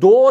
2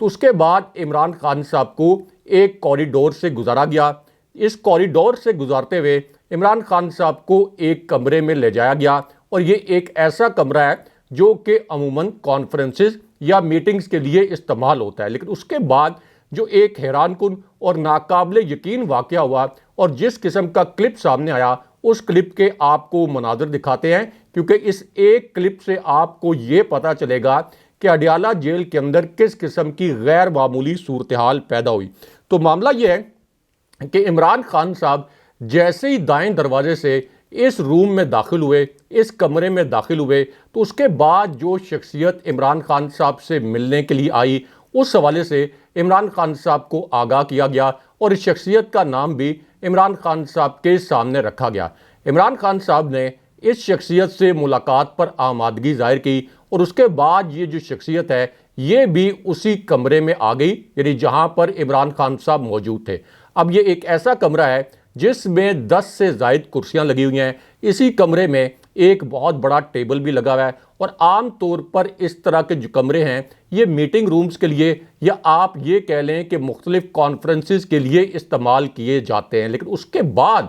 تو اس کے بعد عمران خان صاحب کو ایک کوریڈور سے گزارا گیا. اس کوریڈور سے گزارتے ہوئے عمران خان صاحب کو ایک کمرے میں لے جایا گیا, اور یہ ایک ایسا کمرہ ہے جو کہ عموماً کانفرنسز یا میٹنگز کے لیے استعمال ہوتا ہے. لیکن اس کے بعد جو ایک حیران کن اور ناقابل یقین واقعہ ہوا, اور جس قسم کا کلپ سامنے آیا, اس کلپ کے آپ کو مناظر دکھاتے ہیں, کیونکہ اس ایک کلپ سے آپ کو یہ پتہ چلے گا کہ اڈیالہ جیل کے اندر کس قسم کی غیر معمولی صورتحال پیدا ہوئی. تو معاملہ یہ ہے کہ عمران خان صاحب جیسے ہی دائیں دروازے سے اس روم میں داخل ہوئے, اس کمرے میں داخل ہوئے, تو اس کے بعد جو شخصیت عمران خان صاحب سے ملنے کے لیے آئی, اس حوالے سے عمران خان صاحب کو آگاہ کیا گیا, اور اس شخصیت کا نام بھی عمران خان صاحب کے سامنے رکھا گیا. عمران خان صاحب نے اس شخصیت سے ملاقات پر آمادگی ظاہر کی, اور اس کے بعد یہ جو شخصیت ہے یہ بھی اسی کمرے میں آ گئی, یعنی جہاں پر عمران خان صاحب موجود تھے. اب یہ ایک ایسا کمرہ ہے جس میں 10 سے زائد کرسیاں لگی ہوئی ہیں. اسی کمرے میں ایک بہت بڑا ٹیبل بھی لگا ہوا ہے, اور عام طور پر اس طرح کے جو کمرے ہیں یہ میٹنگ رومز کے لیے, یا آپ یہ کہہ لیں کہ مختلف کانفرنسز کے لیے استعمال کیے جاتے ہیں. لیکن اس کے بعد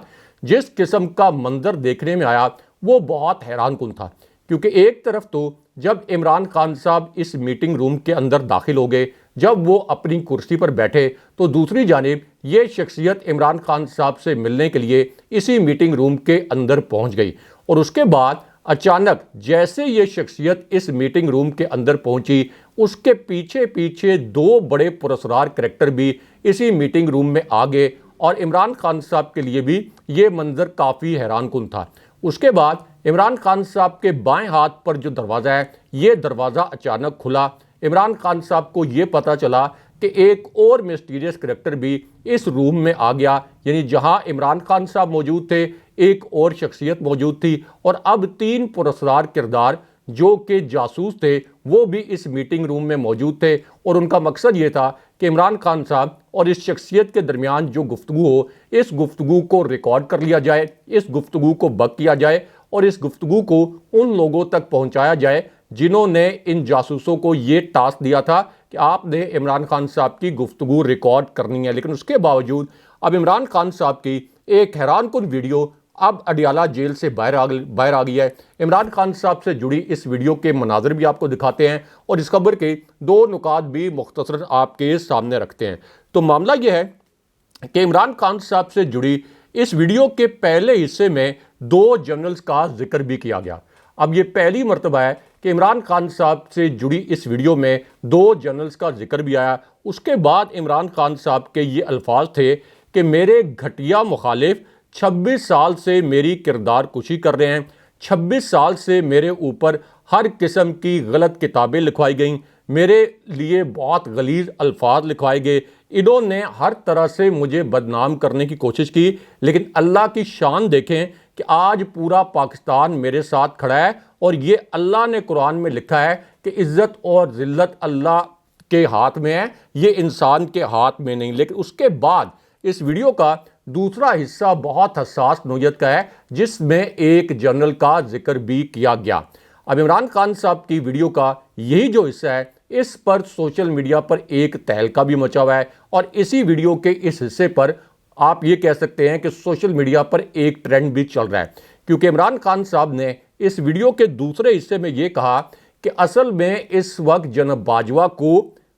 جس قسم کا منظر دیکھنے میں آیا وہ بہت حیران کن تھا, کیونکہ ایک طرف تو جب عمران خان صاحب اس میٹنگ روم کے اندر داخل ہو گئے, جب وہ اپنی کرسی پر بیٹھے, تو دوسری جانب یہ شخصیت عمران خان صاحب سے ملنے کے لیے اسی میٹنگ روم کے اندر پہنچ گئی. اور اس کے بعد اچانک جیسے یہ شخصیت اس میٹنگ روم کے اندر پہنچی, اس کے پیچھے پیچھے 2 بڑے پراسرار کریکٹر بھی اسی میٹنگ روم میں آ گئے, اور عمران خان صاحب کے لیے بھی یہ منظر کافی حیران کن تھا. اس کے بعد عمران خان صاحب کے بائیں ہاتھ پر جو دروازہ ہے یہ دروازہ اچانک کھلا. عمران خان صاحب کو یہ پتہ چلا کہ ایک اور مسٹیریس کریکٹر بھی اس روم میں آ گیا, یعنی جہاں عمران خان صاحب موجود تھے ایک اور شخصیت موجود تھی, اور اب 3 پراسرار کردار جو کہ جاسوس تھے وہ بھی اس میٹنگ روم میں موجود تھے, اور ان کا مقصد یہ تھا کہ عمران خان صاحب اور اس شخصیت کے درمیان جو گفتگو ہو, اس گفتگو کو ریکارڈ کر لیا جائے, اس گفتگو کو بک کیا جائے, اور اس گفتگو کو ان لوگوں تک پہنچایا جائے جنہوں نے ان جاسوسوں کو یہ ٹاسک دیا تھا کہ آپ نے عمران خان صاحب کی گفتگو ریکارڈ کرنی ہے. لیکن اس کے باوجود اب عمران خان صاحب کی ایک حیران کن ویڈیو اب اڈیالہ جیل سے باہر آ گئی ہے. عمران خان صاحب سے جڑی اس ویڈیو کے مناظر بھی آپ کو دکھاتے ہیں, اور اس خبر کے 2 نکات بھی مختصر آپ کے سامنے رکھتے ہیں. تو معاملہ یہ ہے کہ عمران خان صاحب سے جڑی اس ویڈیو کے پہلے حصے میں 2 جنرلز کا ذکر بھی کیا گیا. اب یہ پہلی مرتبہ ہے کہ عمران خان صاحب سے جڑی اس ویڈیو میں 2 جنرلز کا ذکر بھی آیا. اس کے بعد عمران خان صاحب کے یہ الفاظ تھے کہ میرے گھٹیا مخالف 26 سال سے میری کردار کشی کر رہے ہیں, 26 سال سے میرے اوپر ہر قسم کی غلط کتابیں لکھوائی گئیں, میرے لیے بہت غلیظ الفاظ لکھوائے گئے, انہوں نے ہر طرح سے مجھے بدنام کرنے کی کوشش کی. لیکن اللہ کی شان دیکھیں کہ آج پورا پاکستان میرے ساتھ کھڑا ہے, اور یہ اللہ نے قرآن میں لکھا ہے کہ عزت اور ذلت اللہ کے ہاتھ میں ہے, یہ انسان کے ہاتھ میں نہیں. لیکن اس کے بعد اس ویڈیو کا دوسرا حصہ بہت حساس نوعیت کا ہے, جس میں ایک جنرل کا ذکر بھی کیا گیا. اب عمران خان صاحب کی ویڈیو کا یہی جو حصہ ہے اس پر سوشل میڈیا پر ایک تہلکہ بھی مچا ہوا ہے, اور اسی ویڈیو کے اس حصے پر آپ یہ کہہ سکتے ہیں کہ سوشل میڈیا پر ایک ٹرینڈ بھی چل رہا ہے, کیونکہ عمران خان صاحب نے اس ویڈیو کے دوسرے حصے میں یہ کہا کہ اصل میں اس وقت جناب باجوہ کو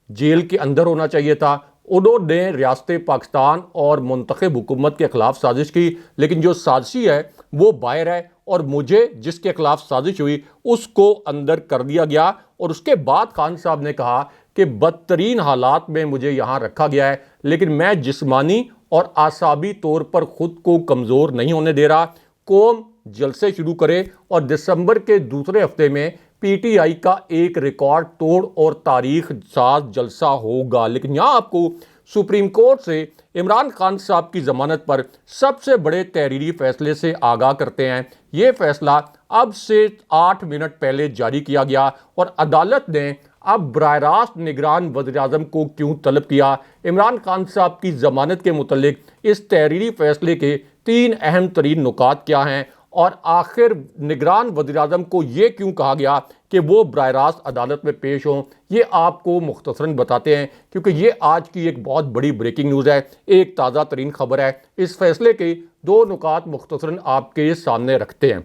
جیل کے اندر ہونا چاہیے تھا. انہوں نے ریاست پاکستان اور منتخب حکومت کے خلاف سازش کی, لیکن جو سازشی ہے وہ باہر ہے, اور مجھے جس کے خلاف سازش ہوئی اس کو اندر کر دیا گیا. اور اس کے بعد خان صاحب نے کہا کہ بدترین حالات میں مجھے یہاں رکھا گیا ہے, لیکن میں جسمانی اور اعصابی طور پر خود کو کمزور نہیں ہونے دے رہا. قوم جلسے شروع کرے, اور دسمبر کے دوسرے ہفتے میں پی ٹی آئی کا ایک ریکارڈ توڑ اور تاریخ ساز جلسہ ہوگا. لیکن یہاں آپ کو سپریم کورٹ سے عمران خان صاحب کی ضمانت پر سب سے بڑے تحریری فیصلے سے آگاہ کرتے ہیں. یہ فیصلہ اب سے 8 منٹ پہلے جاری کیا گیا, اور عدالت نے اب براہ راست نگران وزیر اعظم کو کیوں طلب کیا. عمران خان صاحب کی ضمانت کے متعلق اس تحریری فیصلے کے 3 اہم ترین نکات کیا ہیں, اور آخر نگران وزیر اعظم کو یہ کیوں کہا گیا کہ وہ براہ راست عدالت میں پیش ہوں، یہ آپ کو مختصراً بتاتے ہیں، کیونکہ یہ آج کی ایک بہت بڑی بریکنگ نیوز ہے، ایک تازہ ترین خبر ہے۔ اس فیصلے کے دو نکات مختصراً آپ کے سامنے رکھتے ہیں۔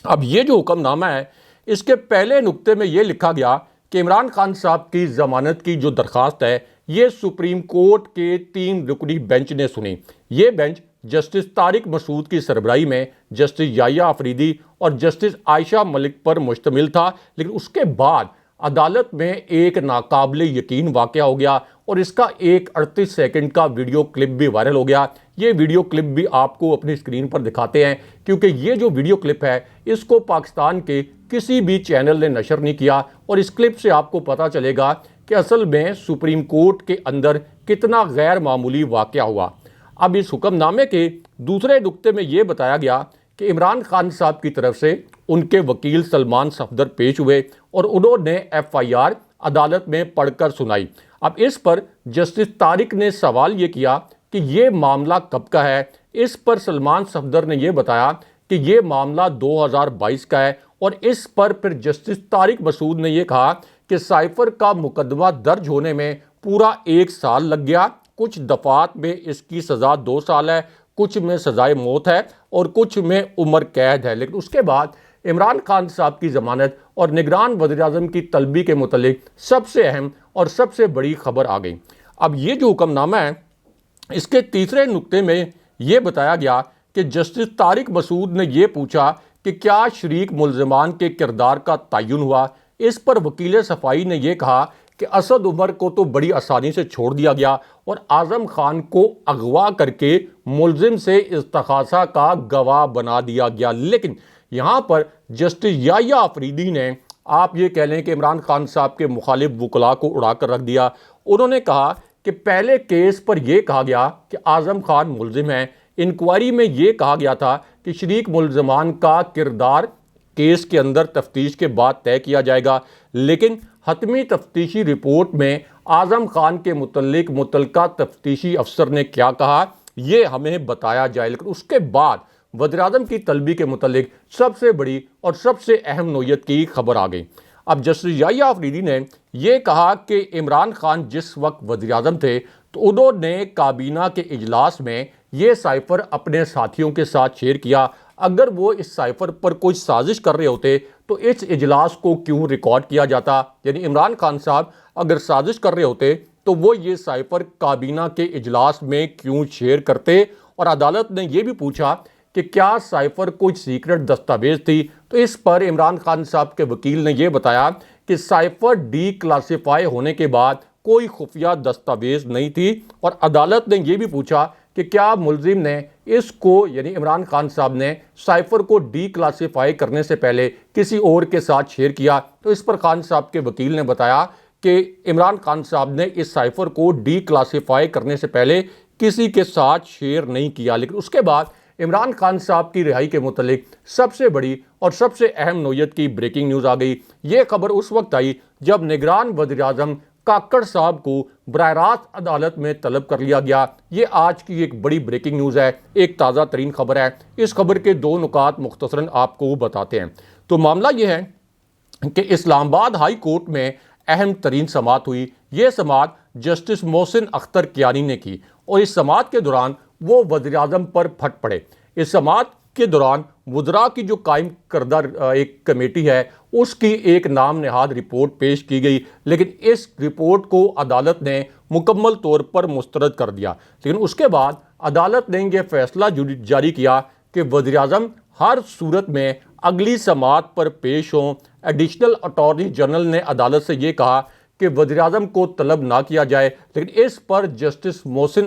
اب یہ جو حکم نامہ ہے، اس کے پہلے نقطے میں یہ لکھا گیا کہ عمران خان صاحب کی ضمانت کی جو درخواست ہے، یہ سپریم کورٹ کے 3 رکنی بینچ نے سنی۔ یہ بینچ جسٹس طارق مسعود کی سربراہی میں جسٹس یحییٰ آفریدی اور جسٹس عائشہ ملک پر مشتمل تھا، لیکن اس کے بعد عدالت میں ایک ناقابل یقین واقعہ ہو گیا اور اس کا ایک 38 سیکنڈ کا ویڈیو کلپ بھی وائرل ہو گیا۔ یہ ویڈیو کلپ بھی آپ کو اپنی اسکرین پر دکھاتے ہیں، کیونکہ یہ جو ویڈیو کلپ ہے اس کو پاکستان کے کسی بھی چینل نے نشر نہیں کیا، اور اس کلپ سے آپ کو پتہ چلے گا کہ اصل میں سپریم کورٹ کے اندر کتنا غیر معمولی واقعہ ہوا۔ اب اس حکم نامے کے دوسرے نقطے میں یہ بتایا گیا کہ عمران خان صاحب کی طرف سے ان کے وکیل سلمان صفدر پیش ہوئے اور انہوں نے FIR عدالت میں پڑھ کر سنائی۔ اب اس پر جسٹس طارق نے سوال یہ کیا کہ یہ معاملہ کب کا ہے؟ اس پر سلمان صفدر نے یہ بتایا کہ یہ معاملہ 2022 کا ہے، اور اس پر پھر جسٹس طارق مسعود نے یہ کہا کہ سائفر کا مقدمہ درج ہونے میں پورا 1 سال لگ گیا، کچھ دفعات میں اس کی سزا 2 سال ہے، کچھ میں سزائے موت ہے اور کچھ میں عمر قید ہے۔ لیکن اس کے بعد عمران خان صاحب کی ضمانت اور نگران وزیر اعظم کی طلبی کے متعلق سب سے اہم اور سب سے بڑی خبر آ گئی۔ اب یہ جو حکم نامہ ہے، اس کے تیسرے نقطے میں یہ بتایا گیا کہ جسٹس طارق مسعود نے یہ پوچھا کہ کیا شریک ملزمان کے کردار کا تعین ہوا؟ اس پر وکیل صفائی نے یہ کہا کہ اسد عمر کو تو بڑی آسانی سے چھوڑ دیا گیا اور اعظم خان کو اغوا کر کے ملزم سے استغاثہ کا گواہ بنا دیا گیا۔ لیکن یہاں پر جسٹس یحییٰ آفریدی نے، آپ یہ کہہ لیں کہ عمران خان صاحب کے مخالف وکلاء کو اڑا کر رکھ دیا۔ انہوں نے کہا کہ پہلے کیس پر یہ کہا گیا کہ اعظم خان ملزم ہیں، انکوائری میں یہ کہا گیا تھا کہ شریک ملزمان کا کردار کیس کے اندر تفتیش کے بعد طے کیا جائے گا، لیکن حتمی تفتیشی رپورٹ میں اعظم خان کے متعلق متعلقہ تفتیشی افسر نے کیا کہا یہ ہمیں بتایا جائے۔ لیکن اس کے بعد وزیر اعظم کی طلبی کے متعلق سب سے بڑی اور سب سے اہم نوعیت کی خبر آ گئی۔ اب جسٹس یحییٰ آفریدی نے یہ کہا کہ عمران خان جس وقت وزیر اعظم تھے تو انہوں نے کابینہ کے اجلاس میں یہ سائفر اپنے ساتھیوں کے ساتھ شیئر کیا۔ اگر وہ اس سائفر پر کوئی سازش کر رہے ہوتے تو اس اجلاس کو کیوں ریکارڈ کیا جاتا؟ یعنی عمران خان صاحب اگر سازش کر رہے ہوتے تو وہ یہ سائفر کابینہ کے اجلاس میں کیوں شیئر کرتے؟ اور عدالت نے یہ بھی پوچھا کہ کیا سائفر کوئی سیکرٹ دستاویز تھی؟ تو اس پر عمران خان صاحب کے وکیل نے یہ بتایا کہ سائفر ڈی کلاسیفائی ہونے کے بعد کوئی خفیہ دستاویز نہیں تھی، اور عدالت نے یہ بھی پوچھا کہ کیا ملزم نے اس کو، یعنی عمران خان صاحب نے سائفر کو ڈی کلاسیفائی کرنے سے پہلے کسی اور کے ساتھ شیئر کیا؟ تو اس پر خان صاحب کے وکیل نے بتایا کہ عمران خان صاحب نے اس سائفر کو ڈی کلاسیفائی کرنے سے پہلے کسی کے ساتھ شیئر نہیں کیا۔ لیکن اس کے بعد عمران خان صاحب کی رہائی کے متعلق سب سے بڑی اور سب سے اہم نوعیت کی بریکنگ نیوز آ گئی۔ یہ خبر اس وقت آئی جب نگران وزیر اعظم کاکڑ صاحب کو براہ راست عدالت میں طلب کر لیا گیا۔ یہ آج کی ایک بڑی بریکنگ نیوز ہے، ایک تازہ ترین خبر ہے۔ اس خبر کے 2 نکات مختصراً آپ کو بتاتے ہیں۔ تو معاملہ یہ ہے کہ اسلام آباد ہائی کورٹ میں اہم ترین سماعت ہوئی۔ یہ سماعت جسٹس محسن اختر کیانی نے کی، اور اس سماعت کے دوران وہ وزیر اعظم پر پھٹ پڑے۔ اس سماعت کے دوران وزراء کی جو قائم کردہ ایک کمیٹی ہے اس کی ایک نام نہاد رپورٹ پیش کی گئی، لیکن اس رپورٹ کو عدالت نے مکمل طور پر مسترد کر دیا۔ لیکن اس کے بعد عدالت نے یہ فیصلہ جاری کیا کہ وزیر اعظم ہر صورت میں اگلی سماعت پر پیش ہوں۔ ایڈیشنل اٹارنی جنرل نے عدالت سے یہ کہا کہ وزیر اعظم کو طلب نہ کیا جائے، لیکن اس پر جسٹس محسن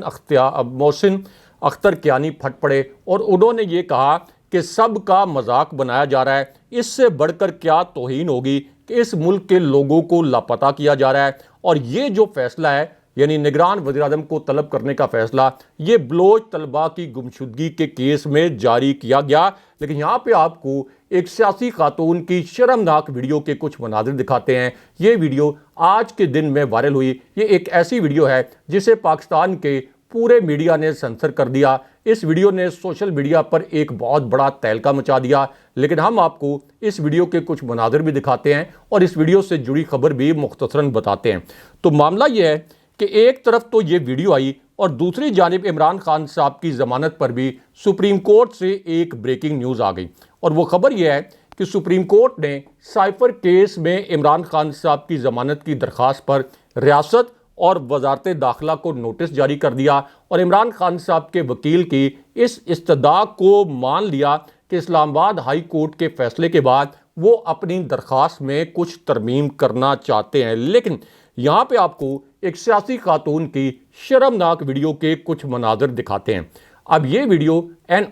اختر کیانی پھٹ پڑے اور انہوں نے یہ کہا کہ سب کا مذاق بنایا جا رہا ہے، اس سے بڑھ کر کیا توہین ہوگی کہ اس ملک کے لوگوں کو لاپتہ کیا جا رہا ہے۔ اور یہ جو فیصلہ ہے، یعنی نگران وزیر اعظم کو طلب کرنے کا فیصلہ، یہ بلوچ طلبہ کی گمشدگی کے کیس میں جاری کیا گیا۔ لیکن یہاں پہ آپ کو ایک سیاسی خاتون کی شرمناک ویڈیو کے کچھ مناظر دکھاتے ہیں۔ یہ ویڈیو آج کے دن میں وائرل ہوئی۔ یہ ایک ایسی ویڈیو ہے جسے پاکستان کے پورے میڈیا نے سنسر کر دیا۔ اس ویڈیو نے سوشل میڈیا پر ایک بہت بڑا تہلکہ مچا دیا، لیکن ہم آپ کو اس ویڈیو کے کچھ مناظر بھی دکھاتے ہیں اور اس ویڈیو سے جڑی خبر بھی مختصراً بتاتے ہیں۔ تو معاملہ یہ ہے کہ ایک طرف تو یہ ویڈیو آئی اور دوسری جانب عمران خان صاحب کی ضمانت پر بھی سپریم کورٹ سے ایک بریکنگ نیوز آ گئی، اور وہ خبر یہ ہے کہ سپریم کورٹ نے سائفر کیس میں عمران خان صاحب کی ضمانت کی درخواست پر ریاست اور وزارت داخلہ کو نوٹس جاری کر دیا، اور عمران خان صاحب کے وکیل کی اس استدعا کو مان لیا کہ اسلام آباد ہائی کورٹ کے فیصلے کے بعد وہ اپنی درخواست میں کچھ ترمیم کرنا چاہتے ہیں۔ لیکن یہاں پہ آپ کو ایک سیاسی خاتون کی شرمناک ویڈیو کے کچھ مناظر دکھاتے ہیں۔ اب یہ ویڈیو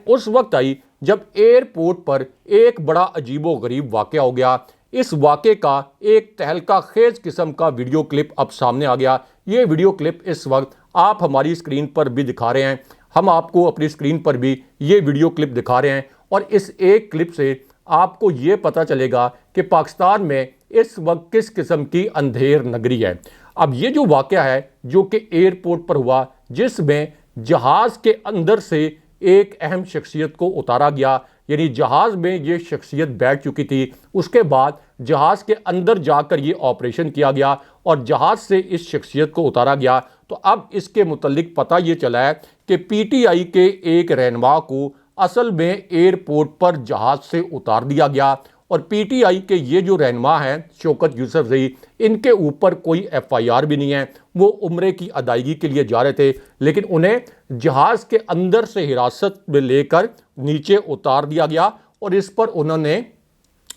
اس وقت آئی جب ایئرپورٹ پر ایک بڑا عجیب و غریب واقعہ ہو گیا۔ اس واقعے کا ایک تہلکہ خیز قسم کا ویڈیو کلپ اب سامنے آ گیا۔ یہ ویڈیو کلپ اس وقت آپ ہماری اسکرین پر بھی دکھا رہے ہیں، ہم آپ کو اپنی اسکرین پر بھی یہ ویڈیو کلپ دکھا رہے ہیں، اور اس ایک کلپ سے آپ کو یہ پتہ چلے گا کہ پاکستان میں اس وقت کس قسم کی اندھیر نگری ہے۔ اب یہ جو واقعہ ہے جو کہ ایئرپورٹ پر ہوا، جس میں جہاز کے اندر سے ایک اہم شخصیت کو اتارا گیا، یعنی جہاز میں یہ شخصیت بیٹھ چکی تھی، اس کے بعد جہاز کے اندر جا کر یہ آپریشن کیا گیا اور جہاز سے اس شخصیت کو اتارا گیا۔ تو اب اس کے متعلق پتہ یہ چلا ہے کہ پی ٹی آئی کے ایک رہنما کو اصل میں ایئرپورٹ پر جہاز سے اتار دیا گیا، اور پی ٹی آئی کے یہ جو رہنما ہیں شوکت یوسف زئی، ان کے اوپر کوئی ایف آئی آر بھی نہیں ہے۔ وہ عمرے کی ادائیگی کے لیے جا رہے تھے، لیکن انہیں جہاز کے اندر سے حراست میں لے کر نیچے اتار دیا گیا، اور اس پر انہوں نے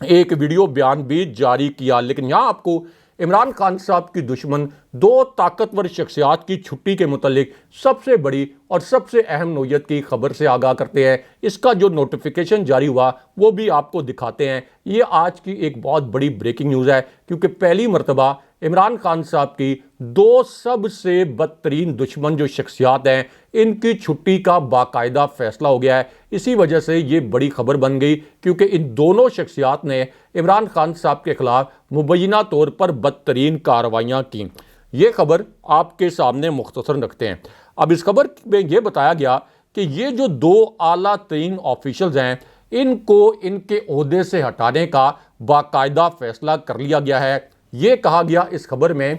ایک ویڈیو بیان بھی جاری کیا۔ لیکن یہاں آپ کو عمران خان صاحب کی دشمن دو طاقتور شخصیات کی چھٹی کے متعلق سب سے بڑی اور سب سے اہم نوعیت کی خبر سے آگاہ کرتے ہیں۔ اس کا جو نوٹیفیکیشن جاری ہوا وہ بھی آپ کو دکھاتے ہیں۔ یہ آج کی ایک بہت بڑی بریکنگ نیوز ہے، کیونکہ پہلی مرتبہ عمران خان صاحب کی دو سب سے بدترین دشمن جو شخصیات ہیں، ان کی چھٹی کا باقاعدہ فیصلہ ہو گیا ہے۔ اسی وجہ سے یہ بڑی خبر بن گئی، کیونکہ ان دونوں شخصیات نے عمران خان صاحب کے خلاف مبینہ طور پر بدترین کارروائیاں کی۔ یہ خبر آپ کے سامنے مختصر رکھتے ہیں۔ اب اس خبر میں یہ بتایا گیا کہ یہ جو دو اعلیٰ ترین آفیشلز ہیں، ان کو ان کے عہدے سے ہٹانے کا باقاعدہ فیصلہ کر لیا گیا ہے۔ یہ کہا گیا اس خبر میں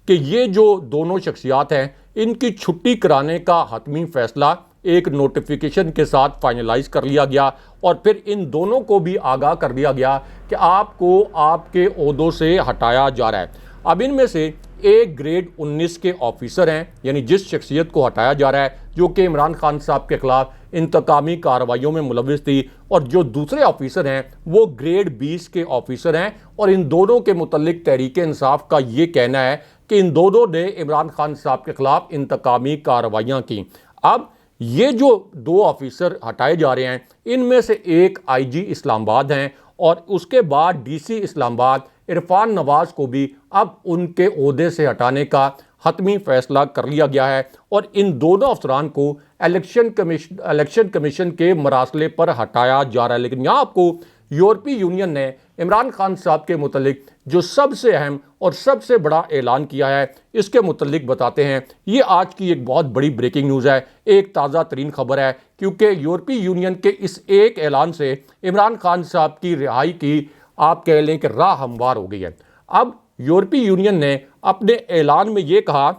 کہ یہ جو دونوں شخصیات ہیں، ان کی چھٹی کرانے کا حتمی فیصلہ ایک نوٹیفیکیشن کے ساتھ فائنلائز کر لیا گیا، اور پھر ان دونوں کو بھی آگاہ کر دیا گیا کہ آپ کو آپ کے عہدوں سے ہٹایا جا رہا ہے۔ اب ان میں سے ایک گریڈ 19 کے آفیسر ہیں، یعنی جس شخصیت کو ہٹایا جا رہا ہے، جو کہ عمران خان صاحب کے خلاف انتقامی کارروائیوں میں ملوث تھی، اور جو دوسرے آفیسر ہیں وہ گریڈ 20 کے آفیسر ہیں، اور ان دونوں کے متعلق تحریک انصاف کا یہ کہنا ہے کہ ان دونوں نے عمران خان صاحب کے خلاف انتقامی کارروائیاں کی۔ اب یہ جو دو آفیسر ہٹائے جا رہے ہیں، ان میں سے ایک آئی جی اسلام آباد ہیں، اور اس کے بعد ڈی سی اسلام آباد عرفان نواز کو بھی اب ان کے عہدے سے ہٹانے کا حتمی فیصلہ کر لیا گیا ہے، اور ان دونوں افسران کو الیکشن کمیشن کے مراسلے پر ہٹایا جا رہا ہے۔ لیکن یہاں آپ کو یورپی یونین نے عمران خان صاحب کے متعلق جو سب سے اہم اور سب سے بڑا اعلان کیا ہے، اس کے متعلق بتاتے ہیں۔ یہ آج کی ایک بہت بڑی بریکنگ نیوز ہے، ایک تازہ ترین خبر ہے، کیونکہ یورپی یونین کے اس ایک اعلان سے عمران خان صاحب کی رہائی کی آپ کہہ لیں کہ راہ ہموار ہو گئی ہے۔ اب یورپی یونین نے اپنے اعلان میں یہ کہا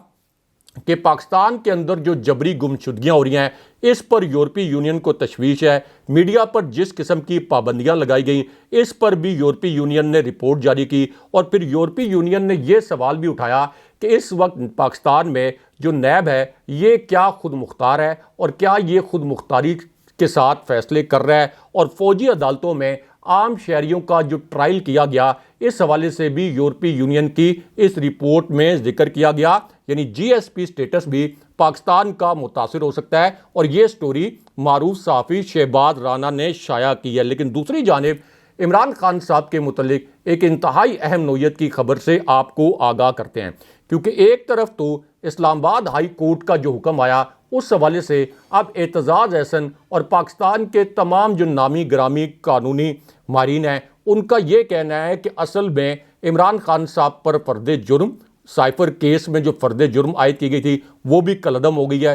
کہ پاکستان کے اندر جو جبری گمشدگیاں ہو رہی ہیں، اس پر یورپی یونین کو تشویش ہے۔ میڈیا پر جس قسم کی پابندیاں لگائی گئیں، اس پر بھی یورپی یونین نے رپورٹ جاری کی، اور پھر یورپی یونین نے یہ سوال بھی اٹھایا کہ اس وقت پاکستان میں جو نیب ہے، یہ کیا خود مختار ہے، اور کیا یہ خود مختاری کے ساتھ فیصلے کر رہا ہے، اور فوجی عدالتوں میں عام شہریوں کا جو ٹرائل کیا گیا، اس حوالے سے بھی یورپی یونین کی اس رپورٹ میں ذکر کیا گیا، یعنی جی ایس پی سٹیٹس بھی پاکستان کا متاثر ہو سکتا ہے، اور یہ سٹوری معروف صحافی شہباز رانا نے شائع کی ہے۔ لیکن دوسری جانب عمران خان صاحب کے متعلق ایک انتہائی اہم نوعیت کی خبر سے آپ کو آگاہ کرتے ہیں، کیونکہ ایک طرف تو اسلام آباد ہائی کورٹ کا جو حکم آیا، اس حوالے سے اب اعتزاز احسن اور پاکستان کے تمام جو نامی گرامی قانونی ماہرین ہیں، ان کا یہ کہنا ہے کہ اصل میں عمران خان صاحب پر فرد جرم، سائفر کیس میں جو فرد جرم عائد کی گئی تھی، وہ بھی کالعدم ہو گئی ہے۔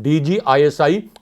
DG ISI